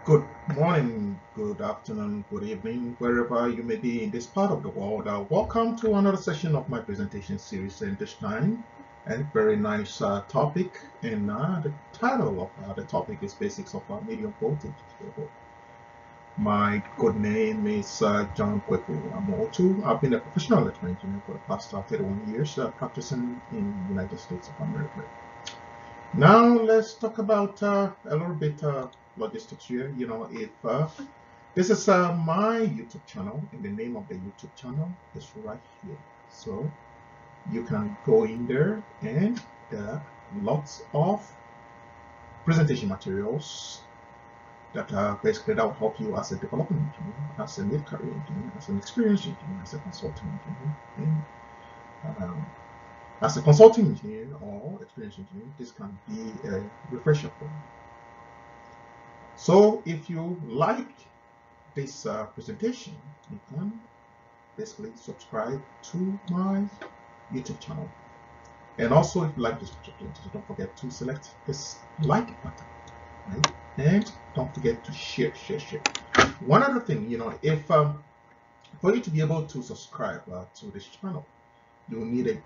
Good morning, good afternoon, good evening, wherever you may be in this part of the world. Welcome to another session of my presentation series, and this time a very nice topic. And the title of the topic is Basics of Medium Voltage Cable. My good name is John Kweku Amotu. I've been a professional electrical engineer for the past 31 years, practicing in the United States of America. Now let's talk about a little bit logistics here. If this is my YouTube channel, and the name of the YouTube channel is right here. So you can go in there, and there are lots of presentation materials that basically that will help you as a development engineer, as a mid-career engineer, as an experienced engineer, as a consulting engineer, and as a consulting engineer or experienced engineer, this can be a refresher for you. So if you like this presentation, you can basically subscribe to my YouTube channel. And also, if you like this presentation, don't forget to select this like button, right? And don't forget to share. One other thing, if for you to be able to subscribe to this channel, you will need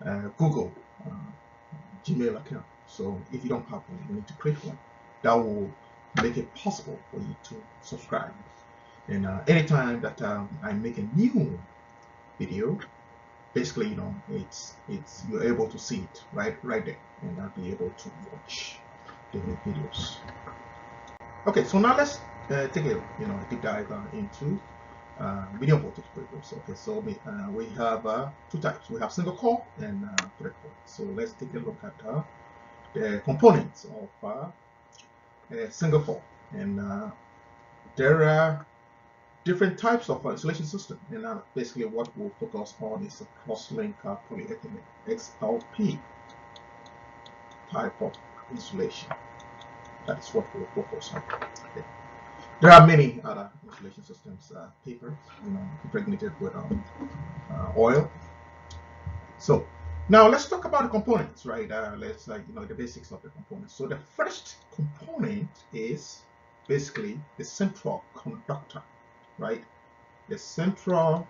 a Google Gmail account. So if you don't have one, you need to create one. That will make it possible for you to subscribe. And anytime that I make a new video, basically, it's you're able to see it right there, and I'll be able to watch the videos. Okay, so now let's take a deep dive into medium voltage cables. Okay, so we have two types. We have single core and thread core. So let's take a look at the components of a single core. And there are different types of insulation system. And basically what we'll focus on is a cross-link polyethylene XLP type of insulation. That is what we'll focus on. Okay. There are many other insulation systems, paper, impregnated with oil. So now let's talk about the components, right? Let's the basics of the components. So the first component is basically the central conductor, right? The central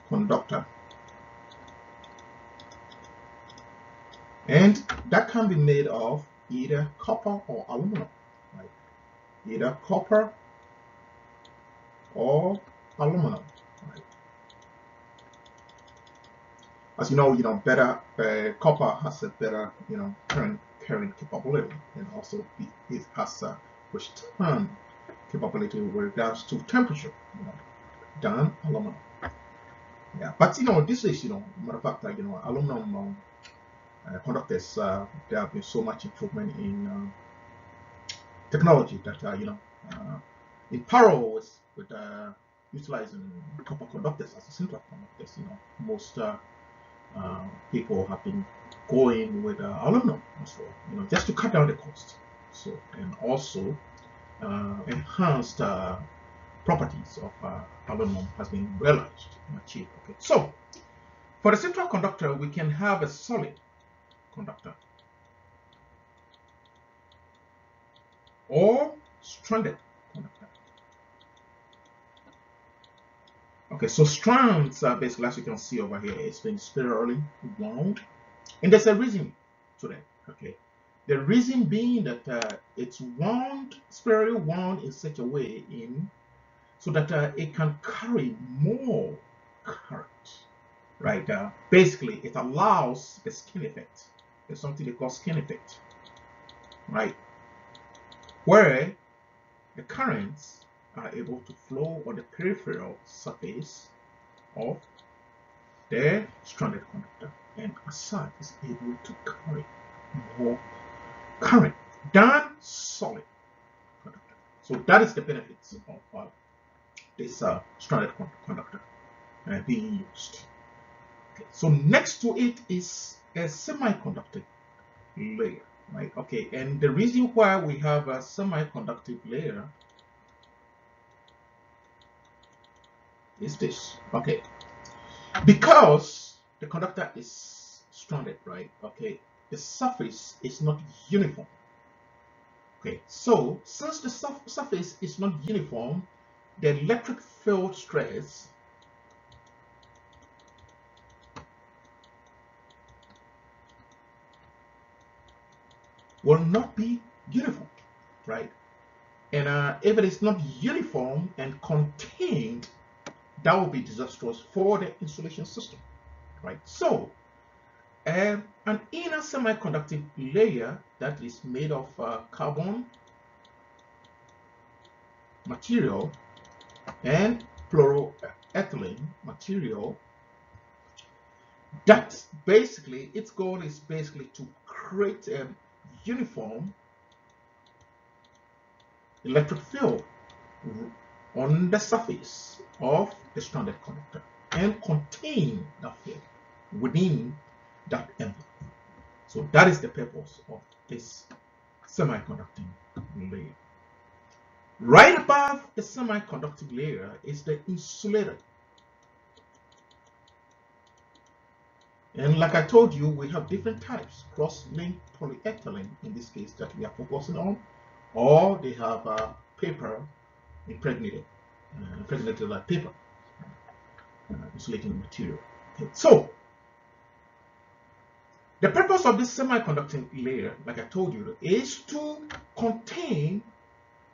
conductor, and that can be made of either copper or aluminum, right? Either copper or aluminum, right? As you know, better copper has a better current capability, and also it has a withstand capability with regards to temperature, than aluminum. Yeah, but this is matter of fact, aluminum conductors, there have been so much improvement in technology that in parallel with utilizing copper conductors as a central conductors, most people have been going with aluminum as well, just to cut down the cost. So, and also enhanced properties of aluminum has been realized and achieved. Okay, so for the central conductor, we can have a solid conductor or stranded conductor. Okay, so strands are basically, as you can see over here, it's been spirally wound, and there's a reason to that. Okay, the reason being that it's wound, spirally wound in such a way so that it can carry more current, right? Basically, it allows the skin effect. There's something they call skin effect, right? Where the currents are able to flow on the peripheral surface of the stranded conductor, and as such is able to carry more current than solid conductor. So that is the benefits of this stranded conductor being used. Okay. So next to it is a semiconductor layer, right? Okay, and the reason why we have a semiconductor layer is this. Okay, because the conductor is stranded, right? Okay, the surface is not uniform. Okay, so since the surface is not uniform, the electric field stress will not be uniform, right? And if it is not uniform and contained, that will be disastrous for the insulation system, right? So an inner semiconductive layer that is made of carbon material and fluoroethylene material, that's basically, its goal is basically to create a uniform electric field on the surface of the stranded conductor and contain that field within that envelope. So that is the purpose of this semiconducting layer. Right above the semiconducting layer is the insulator. And like I told you, we have different types: cross-linked polyethylene in this case that we are focusing on, or they have paper impregnated like paper, insulating material. Okay. So the purpose of this semiconducting layer, like I told you, is to contain,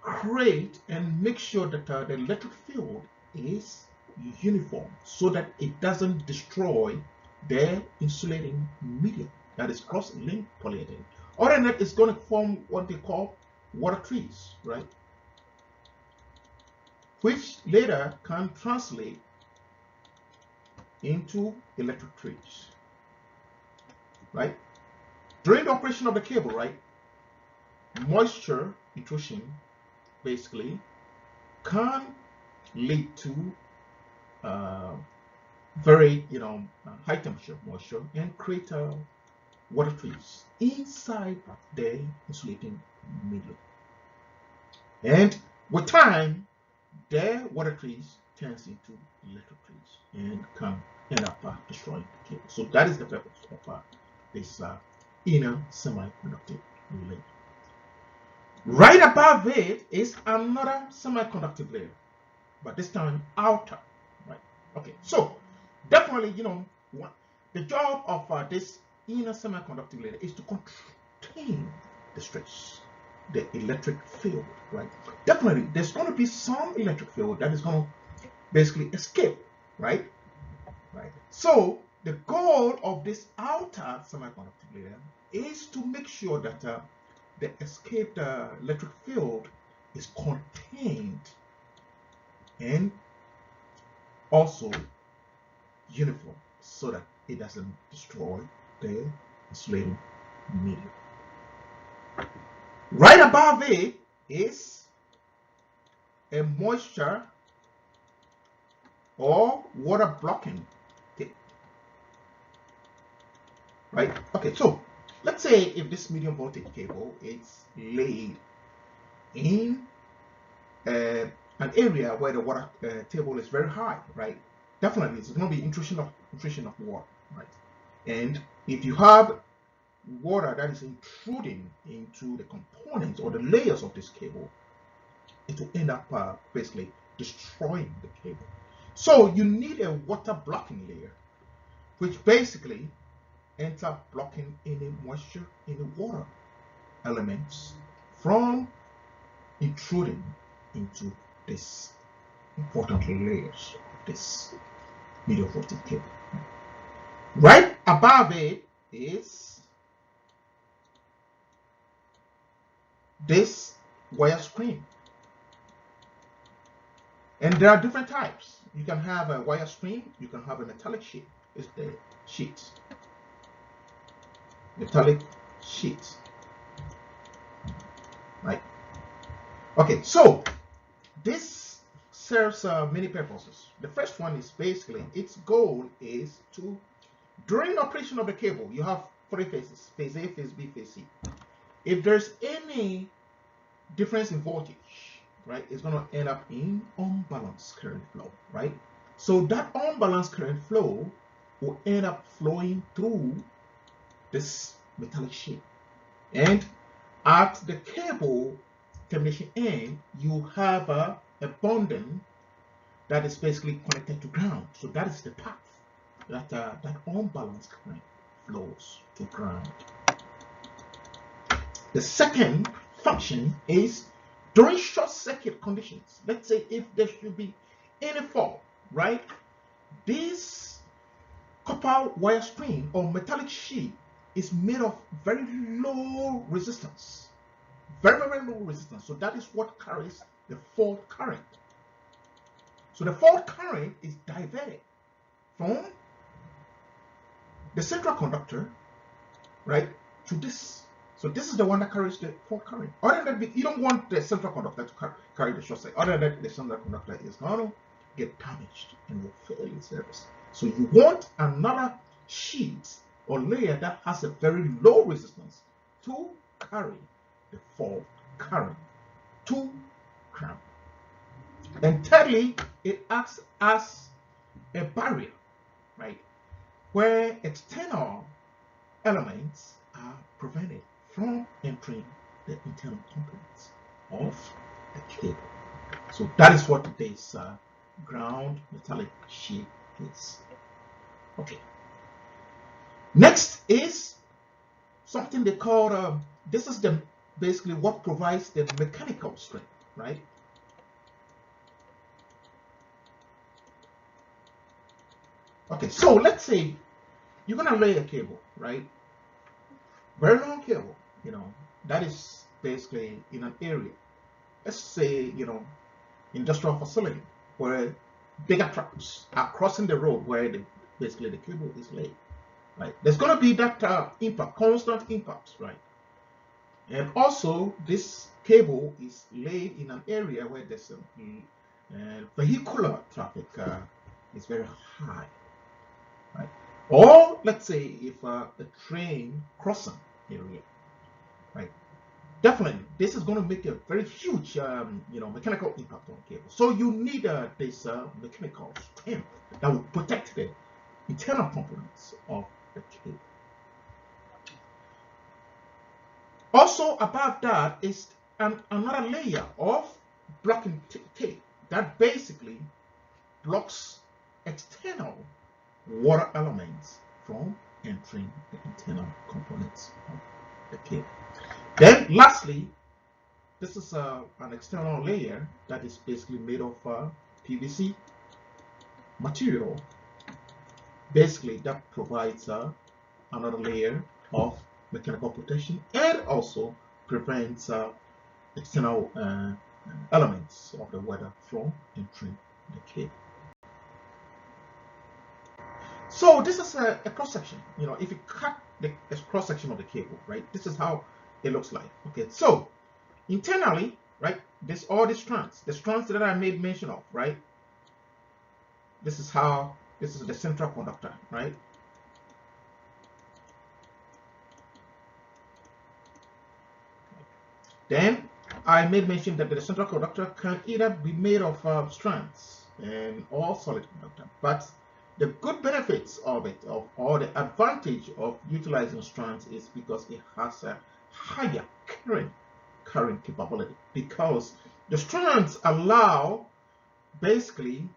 create, and make sure that the electric field is uniform so that it doesn't destroy the insulating medium, that is cross-linked polyethylene. Or then it's going to form what they call water trees, right? Which later can translate into electric trees, right? During the operation of the cable, right, moisture intrusion basically can lead to very high temperature moisture and create water trees inside the insulating medium. And with time, the water trees turns into electric trees and can end up destroying the cable. So that is the purpose of this inner semiconductive layer. Right above it is another semiconductive layer, but this time outer, right? Okay, so definitely, the job of this inner semiconductive layer is to contain the stress, the electric field, right? Definitely, there's going to be some electric field that is going to basically escape, right? Right. So the goal of this outer semiconductive layer is to make sure that the escaped electric field is contained and also uniform so that it doesn't destroy the insulating medium. Right above it is a moisture or water blocking tape. Right? Okay, so let's say if this medium voltage cable is laid in an area where the water table is very high, right? Definitely, it's going to be intrusion of water, right? And if you have water that is intruding into the components or the layers of this cable, it will end up basically destroying the cable. So you need a water blocking layer, which basically ends up blocking any moisture, any water elements from intruding into this important layers of this medium voltage cable. Right above it is this wire screen. And there are different types. You can have a wire screen, you can have a metallic sheet. It's the sheets. Metallic sheets. Right? Okay, so this serves many purposes. The first one is basically, its goal is to, during operation of the cable, you have three phases: phase A, phase B, phase C. If there's any difference in voltage, right, it's going to end up in unbalanced current flow, right? So that unbalanced current flow will end up flowing through this metallic sheet. And at the cable termination end, you have a bonding that is basically connected to ground. So that is the path that that unbalanced current flows to ground. The second function is during short circuit conditions. Let's say if there should be any fault, right? This copper wire string or metallic sheet is made of very low resistance, very low resistance. So that is what carries the fault current. So the fault current is diverted from the central conductor, right, to this. So this is the one that carries the fault current. Other than that, you don't want the central conductor to carry the short circuit. Other than that, the central conductor is going to get damaged and will fail in service. So you want another sheet or layer that has a very low resistance to carry the fault current to ground. And thirdly, it acts as a barrier, right, where external elements are prevented from entering the internal components of the cable. So that is what this ground metallic sheet is. Okay. Next is something they call, this is the basically what provides the mechanical strength, right? Okay, so let's say you're gonna lay a cable, right? Very long cable, you know, that is basically in an area. Let's say, you know, industrial facility where bigger trucks are crossing the road where basically the cable is laid, right? There's gonna be that impact, constant impact, right? And also this cable is laid in an area where there's vehicular traffic is very high. Right? Or let's say if a train crossing area, right? Definitely, this is going to make a very huge, you know, mechanical impact on cable. So you need this mechanical strength that will protect the internal components of the cable. Also, above that is another layer of blocking tape that basically blocks external water elements from entering the internal components of the cable. Then lastly, this is an external layer that is basically made of PVC material. Basically, that provides another layer of mechanical protection and also prevents external elements of the water from entering the cable. So this is a cross section. You know, if you cut the cross section of the cable, right, this is how it looks like. Okay, so internally, right, this all the strands that I made mention of, right. This is the central conductor, right. Then I made mention that the central conductor can either be made of strands and or solid conductor, but the good benefits of it, or the advantage of utilizing strands, is because it has a higher current capability, because the strands allow basically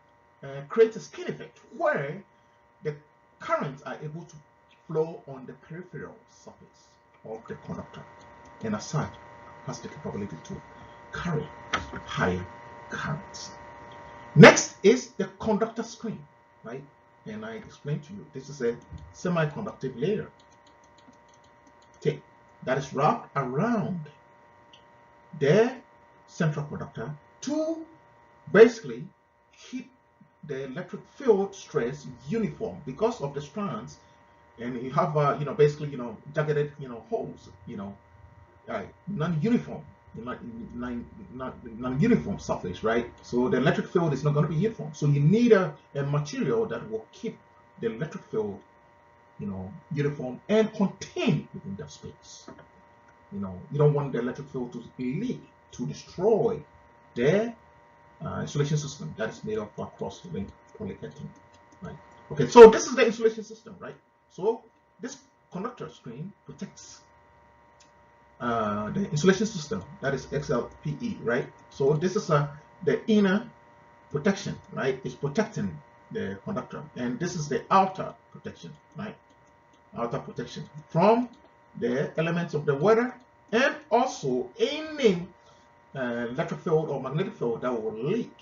create a skin effect where the currents are able to flow on the peripheral surface of the conductor, and as such has the capability to carry higher currents. Next is the conductor screen, right? And I explained to you, this is a semiconductive layer tape that is wrapped around the central conductor to basically keep the electric field stress uniform because of the strands, and you have you know, basically, you know, jagged, you know, holes, you know, non-uniform non-uniform surface, right? So the electric field is not going to be uniform. So you need a material that will keep the electric field, you know, uniform and contained within that space. You know, you don't want the electric field to leak to destroy the insulation system that is made of cross-linked polyethylene, right? Okay, so this is the insulation system, right? So this conductor screen protects the insulation system, that is XLPE, right? So this is the inner protection, right? It's protecting the conductor, and this is the outer protection, right? Outer protection from the elements of the weather, and also any electric field or magnetic field that will leak.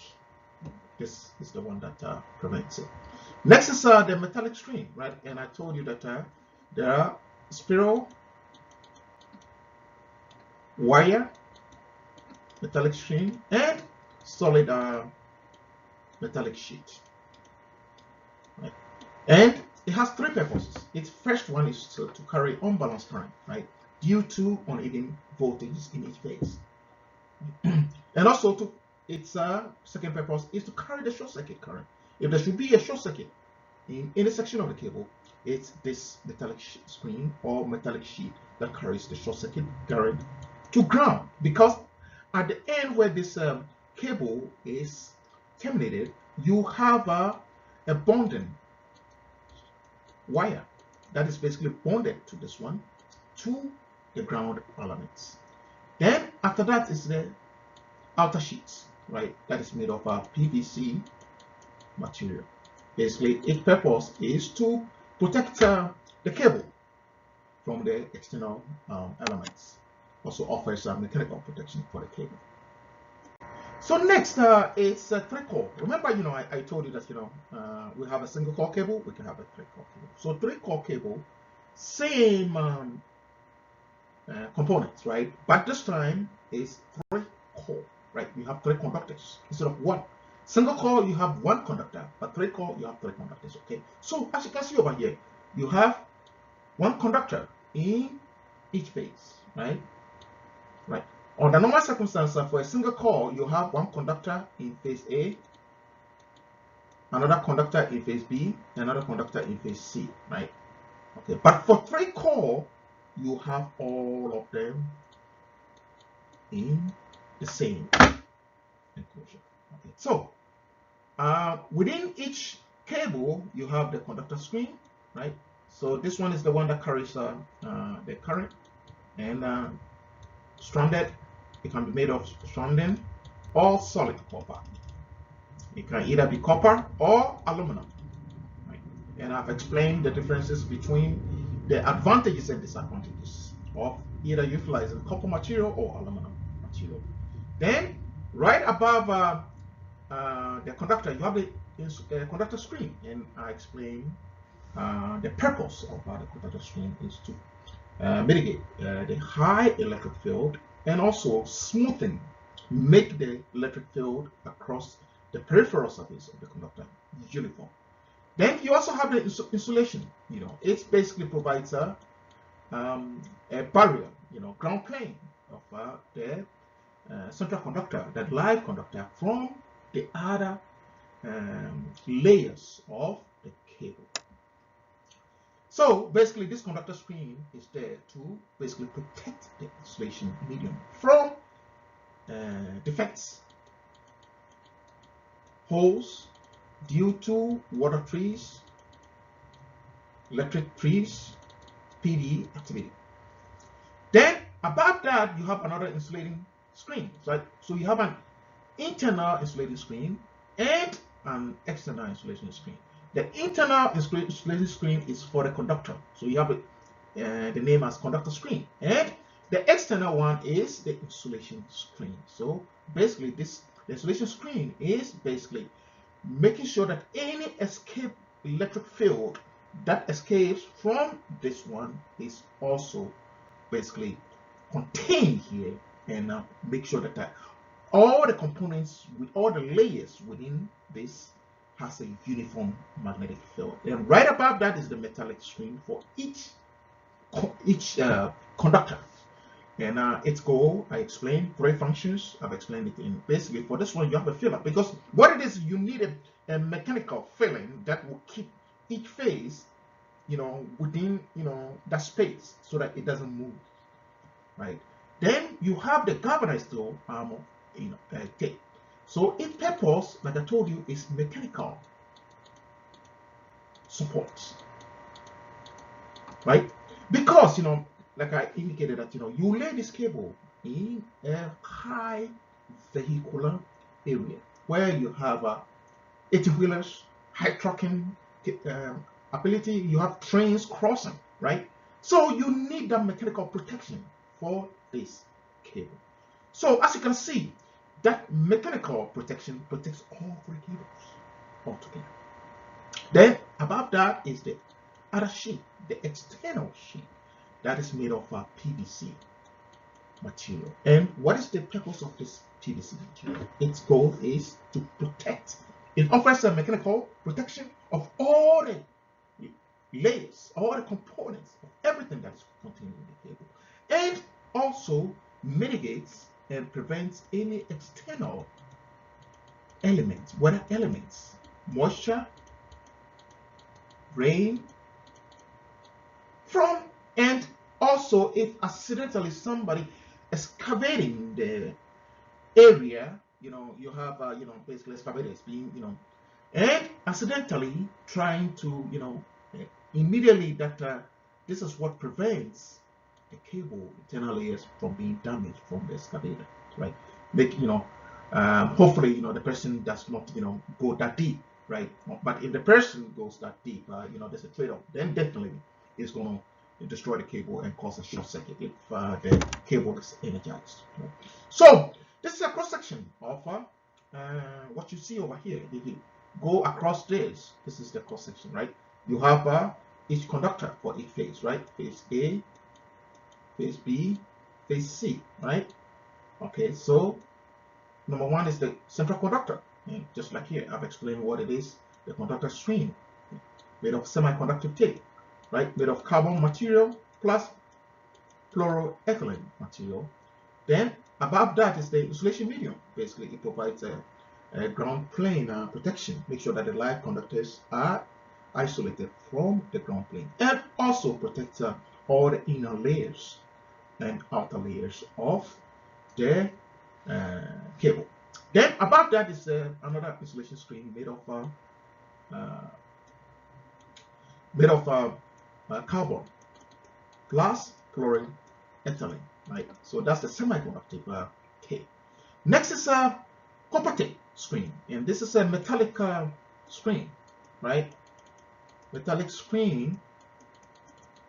This is the one that prevents it. Next is the metallic screen, right? And I told you that there are spiral wire metallic screen and solid metallic sheet, right? And it has three purposes. Its first one is to carry unbalanced current, right, due to uneven voltages in each phase. And also its second purpose is to carry the short circuit current. If there should be a short circuit in any section of the cable, it's this metallic screen or metallic sheet that carries the short circuit current to ground, because at the end where this cable is terminated, you have a bonding wire that is basically bonded to this one, to the ground elements. Then after that is the outer sheets, right, that is made of PVC material. Basically, its purpose is to protect the cable from the external elements. Also offers mechanical protection for the cable. So next is three-core. Remember, I told you that we have a single core cable, we can have a three-core cable. So three-core cable, same components, right? But this time is three-core, right? You have three conductors instead of one. Single core, you have one conductor, but three-core, you have three conductors. Okay. So as you can see over here, you have one conductor in each phase, right? Right. Under normal circumstances, for a single core, you have one conductor in phase A, another conductor in phase B, another conductor in phase C, right? Okay. But for three core, you have all of them in the same enclosure. Okay. So within each cable, you have the conductor screen, right? So this one is the one that carries the current, and stranded. It can be made of stranding or solid copper. It can either be copper or aluminum, right? And I've explained the differences between the advantages and disadvantages of either utilizing copper material or aluminum material. Then right above the conductor, you have the conductor screen, and I explained the purpose of the conductor screen is to mitigate the high electric field, and also smoothing, make the electric field across the peripheral surface of the conductor uniform. Then you also have the insulation. It basically provides a barrier, ground plane of the central conductor, that live conductor, from the other layers of the cable. So basically, this conductor screen is there to basically protect the insulation medium from defects, holes due to water trees, electric trees, PD activity. Then above that, you have another insulating screen, right? So you have an internal insulating screen and an external insulation screen. The internal insulation screen is for the conductor, so you have the name as conductor screen, and the external one is the insulation screen. So basically, the insulation screen is basically making sure that any escape electric field that escapes from this one is also basically contained here, and make sure that all the components with all the layers within this has a uniform magnetic field. And right above that is the metallic screen for each conductor. And its goal, I explained three functions. I've explained it in basically for this one, you have a filler, because what it is, you need a mechanical filling that will keep each phase, within that space so that it doesn't move, right? Then you have the galvanized steel armor, tape. So its purpose, like I told you, is mechanical support, right? because like I indicated that you lay this cable in a high vehicular area where you have 80-wheelers, high trucking ability, you have trains crossing, right? So you need that mechanical protection for this cable. So as you can see, that mechanical protection protects all three cables altogether. Then above that is the other sheet, the external sheet that is made of PVC material. And what is the purpose of this PVC material? Its goal is to protect. It offers a mechanical protection of all the layers, all the components of everything that is contained in the cable, and also mitigates and prevents any external elements, weather elements, moisture, rain, from, and also if accidentally somebody excavating the area, you have basically excavators being and accidentally trying to immediately that this is what prevents the cable internal layers from being damaged from the excavator, right? Make hopefully the person does not go that deep, right? But if the person goes that deep, there's a trade-off. Then definitely it's going to destroy the cable and cause a short circuit if the cable is energized. Right? So this is a cross section of what you see over here. If you go across this is the cross section, right? You have each conductor for each phase, right? Phase A, phase B, phase C, right? Okay, so number one is the central conductor. And just like here, I've explained what it is. The conductor string made of semiconductive tape, right? Made of carbon material plus fluoroethylene material. Then above that is the insulation medium. Basically, it provides a ground plane protection. Make sure that the live conductors are isolated from the ground plane, and also protects all the inner layers and outer layers of the cable. Then above that is another insulation screen made of carbon plus fluoroethylene, right? So that's the semiconductive tape. Next is a copper tape screen, and this is a metallic screen, right? Metallic screen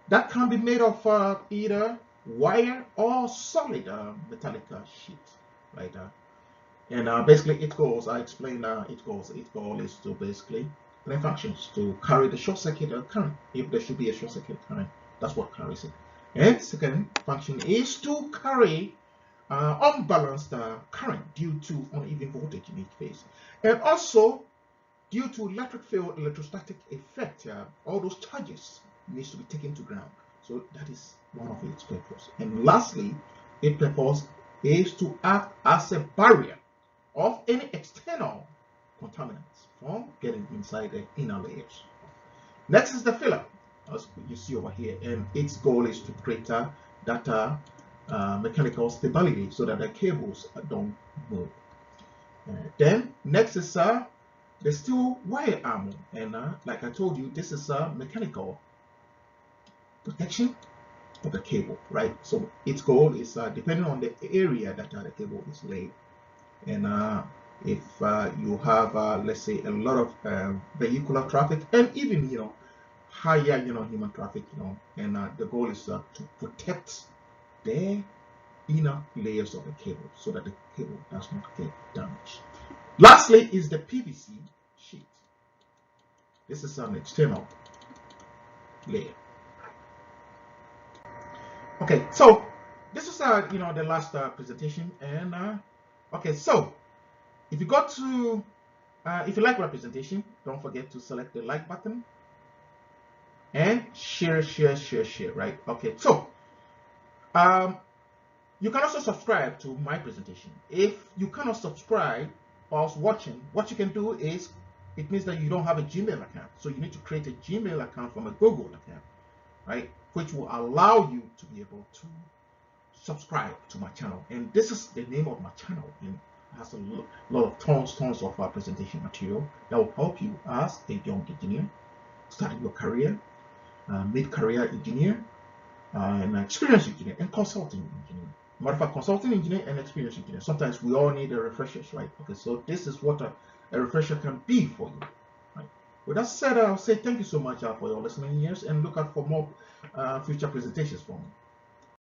that can be made of either wire or solid metallic sheet, right? And basically its goals, I explained its goal is to basically three functions: to carry the short circuit current if there should be a short circuit current. That's what carries it. And second function is to carry unbalanced current due to uneven voltage in each phase, and also due to electric field electrostatic effect, all those charges needs to be taken to ground. So that is one of its purpose. And lastly, its purpose is to act as a barrier of any external contaminants from getting inside the inner layers. Next is the filler, as you see over here, and its goal is to create that mechanical stability so that the cables don't move. Then next is the steel wire armor, and like I told you, this is a mechanical protection of the cable, right? So its goal is depending on the area that the cable is laid, and if you have let's say a lot of vehicular traffic, and even higher human traffic, and the goal is to protect the inner layers of the cable so that the cable does not get damaged. Lastly is the PVC sheet. This is an external layer. Okay, so this is the last presentation, and okay, so if you go to if you like my presentation, don't forget to select the like button and share, right? Okay, so you can also subscribe to my presentation. If you cannot subscribe whilst watching, what you can do is, it means that you don't have a Gmail account. So you need to create a Gmail account from a Google account, right? Which will allow you to be able to subscribe to my channel. And this is the name of my channel, and it has a lot of tons of presentation material that will help you as a young engineer starting your career, mid-career engineer, and experienced engineer and consulting engineer. Matter of fact, consulting engineer and experienced engineer. Sometimes we all need a refreshers, right? Okay, so this is what a refresher can be for you. Right? With that said, I'll say thank you so much for your listening ears and look out for more future presentations from me.